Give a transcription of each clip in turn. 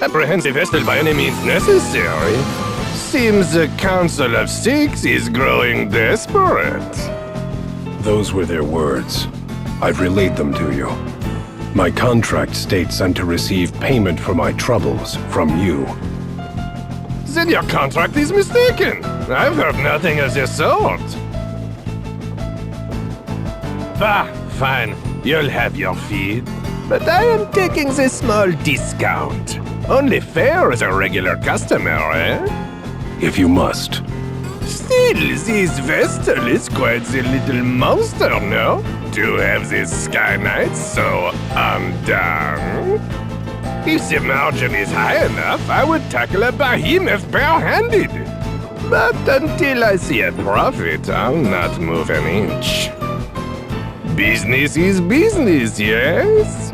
Apprehensive Estel by any means necessary. Seems the Council of Six is growing desperate. Those were their words. I've relayed them to you. My contract states I'm to receive payment for my troubles from you. Then your contract is mistaken. I've heard nothing of the sort. Bah, fine. You'll have your fee. But I am taking the small discount. Only fair as a regular customer, eh? if you must. Still, this vessel is quite the little monster, no? To have this Sky Knight so undone. If the margin is high enough, I would tackle a behemoth bare-handed. But until I see a profit, I'll not move an inch. Business is business, yes?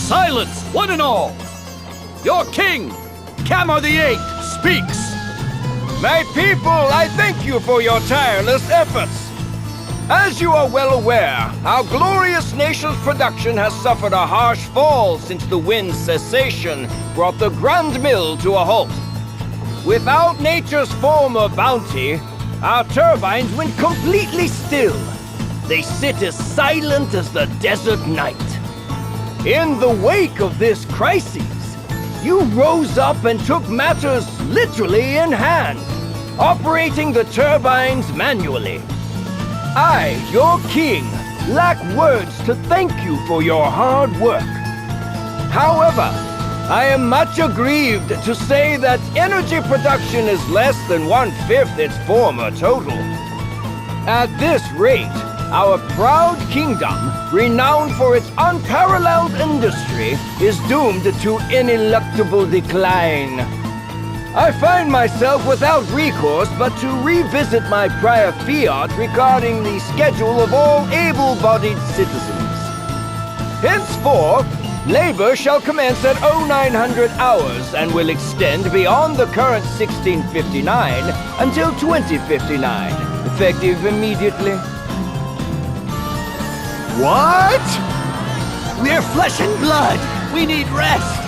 Silence, one and all! Your king, Camor the Eighth, speaks! My people, I thank you for your tireless efforts. As you are well aware, our glorious nation's production has suffered a harsh fall since the wind's cessation brought the Grand Mill to a halt. Without nature's former bounty, our turbines went completely still. They sit as silent as the desert night. In the wake of this crisis, you rose up and took matters literally in hand, operating the turbines manually. I, your king, lack words to thank you for your hard work. However, I am much aggrieved to say that energy production is less than 1/5 its former total. At this rate, our proud kingdom, renowned for its unparalleled industry, is doomed to ineluctable decline. I find myself without recourse but to revisit my prior fiat regarding the schedule of all able-bodied citizens. Henceforth, Labor shall commence at 0900 hours and will extend beyond the current 1659 until 2059, effective immediately. What? We're flesh and blood. We need rest.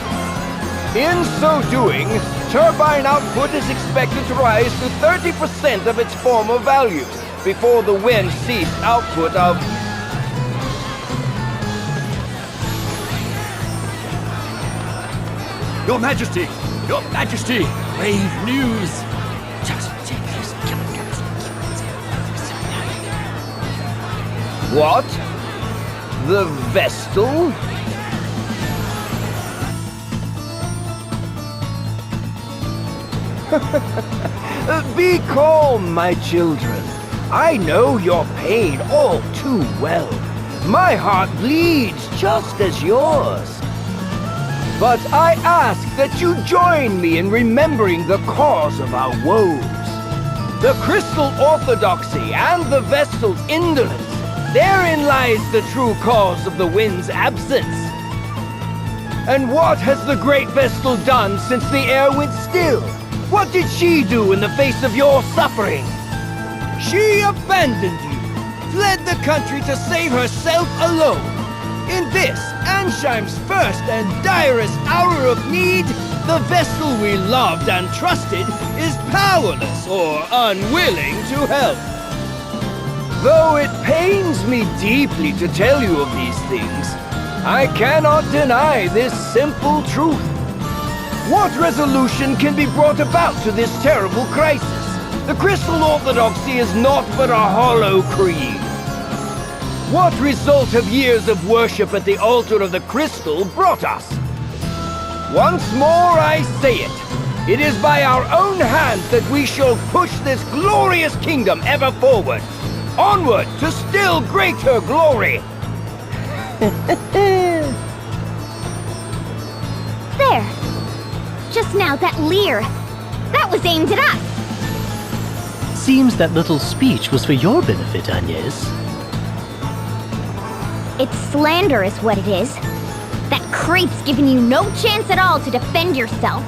In so doing, turbine output is expected to rise to 30% of its former value before the wind ceased output of... Your Majesty! Your Majesty! Grave news! What? The Vestal? Be calm, my children. I know your pain all too well. My heart bleeds just as yours. But I ask that you join me in remembering the cause of our woes. The crystal orthodoxy and the Vestal's indolence. Therein lies the true cause of the wind's absence. And what has the great Vestal done since the air went still? What did she do in the face of your suffering? She abandoned you, fled the country to save herself alone. In this, Ancheim's first and direst hour of need, the Vestal we loved and trusted is powerless or unwilling to help. Though it pains me deeply to tell you of these things, I cannot deny this simple truth. What resolution can be brought about to this terrible crisis? The crystal orthodoxy is naught but a hollow creed. What result have years of worship at the altar of the crystal brought us? Once more I say it. It is by our own hands that we shall push this glorious kingdom ever forward. Onward to still greater glory! There! Just now, that leer. That was aimed at us! Seems that little speech was for your benefit, Agnes. It's slander is what it is. That creep's giving you no chance at all to defend yourself.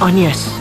Agnes.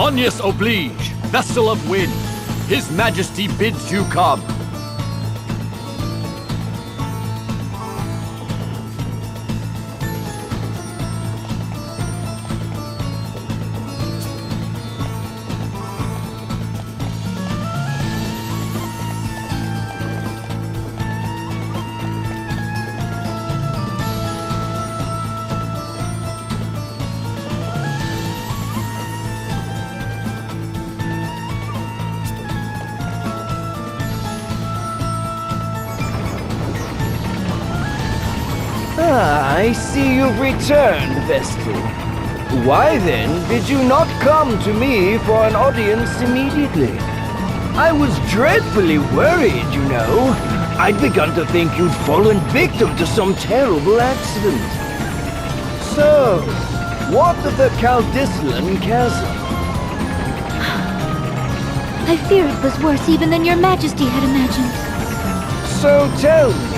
Onius oblige, vessel of wind. His Majesty bids you come. I see you've returned, Vestal. Why then did you not come to me for an audience immediately? I was dreadfully worried, you know. I'd begun to think you'd fallen victim to some terrible accident. So, what of the Caldislan Chasm? I fear it was worse even than your Majesty had imagined. So tell me,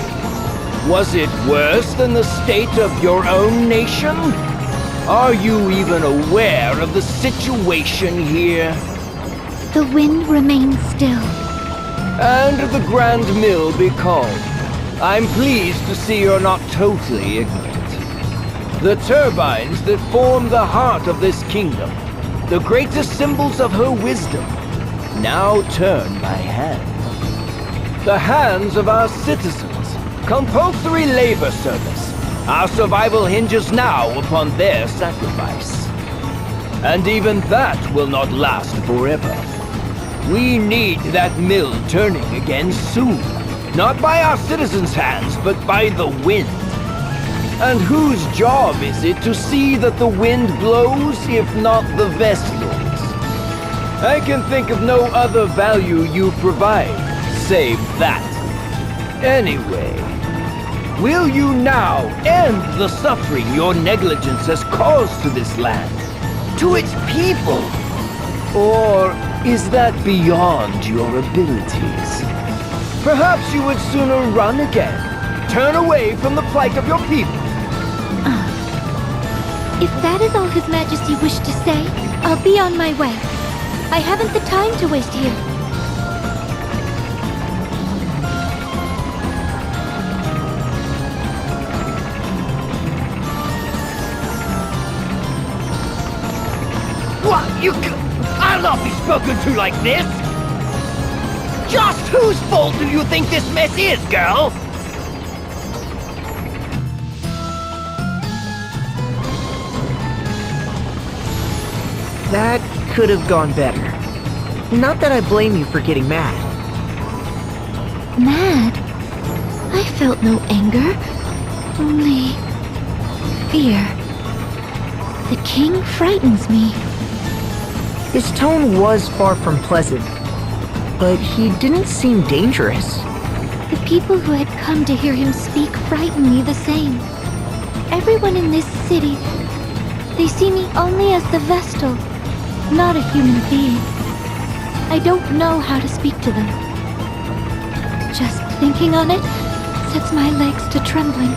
was it worse than the state of your own nation? Are you even aware of the situation here? The wind remains still. And the Grand Mill be calm. I'm pleased to see you're not totally ignorant. The turbines that form the heart of this kingdom, the greatest symbols of her wisdom, now turn by hand. The hands of our citizens. Compulsory labor service. Our survival hinges now upon their sacrifice. And even that will not last forever. We need that mill turning again soon. Not by our citizens' hands, but by the wind. And whose job is it to see that the wind blows, if not the Vestals? I can think of no other value you provide, save that. Anyway, will you now end the suffering your negligence has caused to this land, to its people? Or is that beyond your abilities? Perhaps you would sooner run again, turn away from the plight of your people. If that is all His Majesty wished to say, I'll be on my way. I haven't the time to waste here. What? I'll not be spoken to like this! Just whose fault do you think this mess is, girl? That could have gone better. Not that I blame you for getting mad. Mad? I felt no anger, only fear. The king frightens me. His tone was far from pleasant, but he didn't seem dangerous. The people who had come to hear him speak frighten me the same. Everyone in this city, they see me only as the Vestal, not a human being. I don't know how to speak to them. Just thinking on it sets my legs to trembling.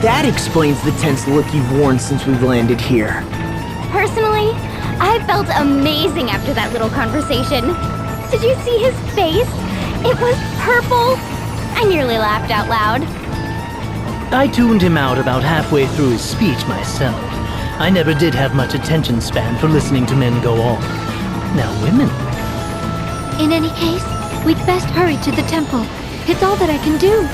That explains the tense look you've worn since we've landed here. Personally, I felt amazing after that little conversation. Did you see his face? It was purple. I nearly laughed out loud. I tuned him out about halfway through his speech myself. I never did have much attention span for listening to men go on. Now women. In any case, we'd best hurry to the temple. It's all that I can do.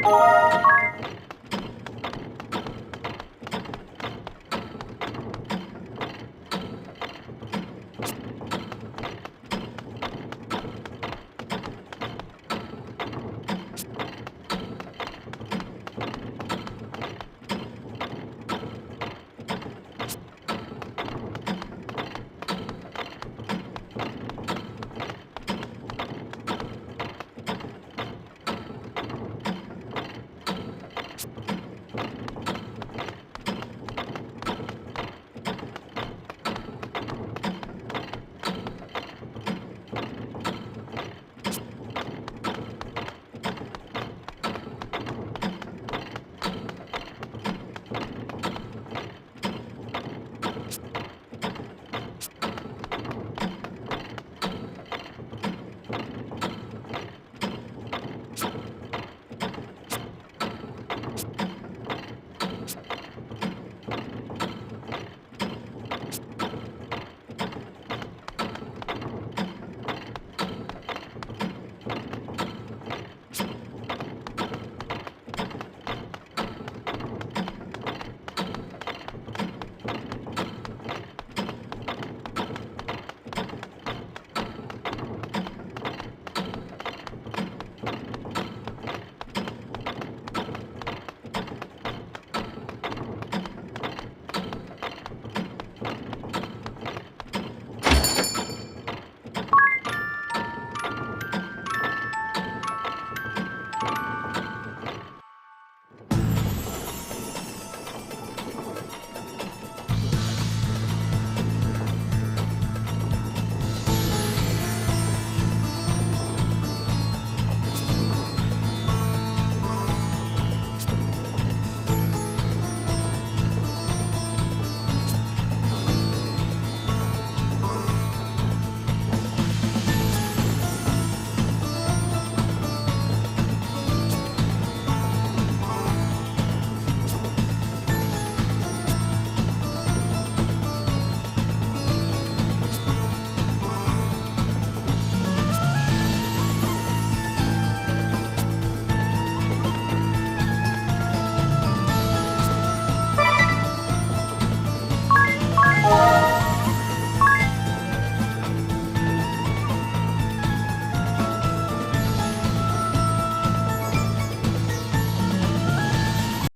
Bye.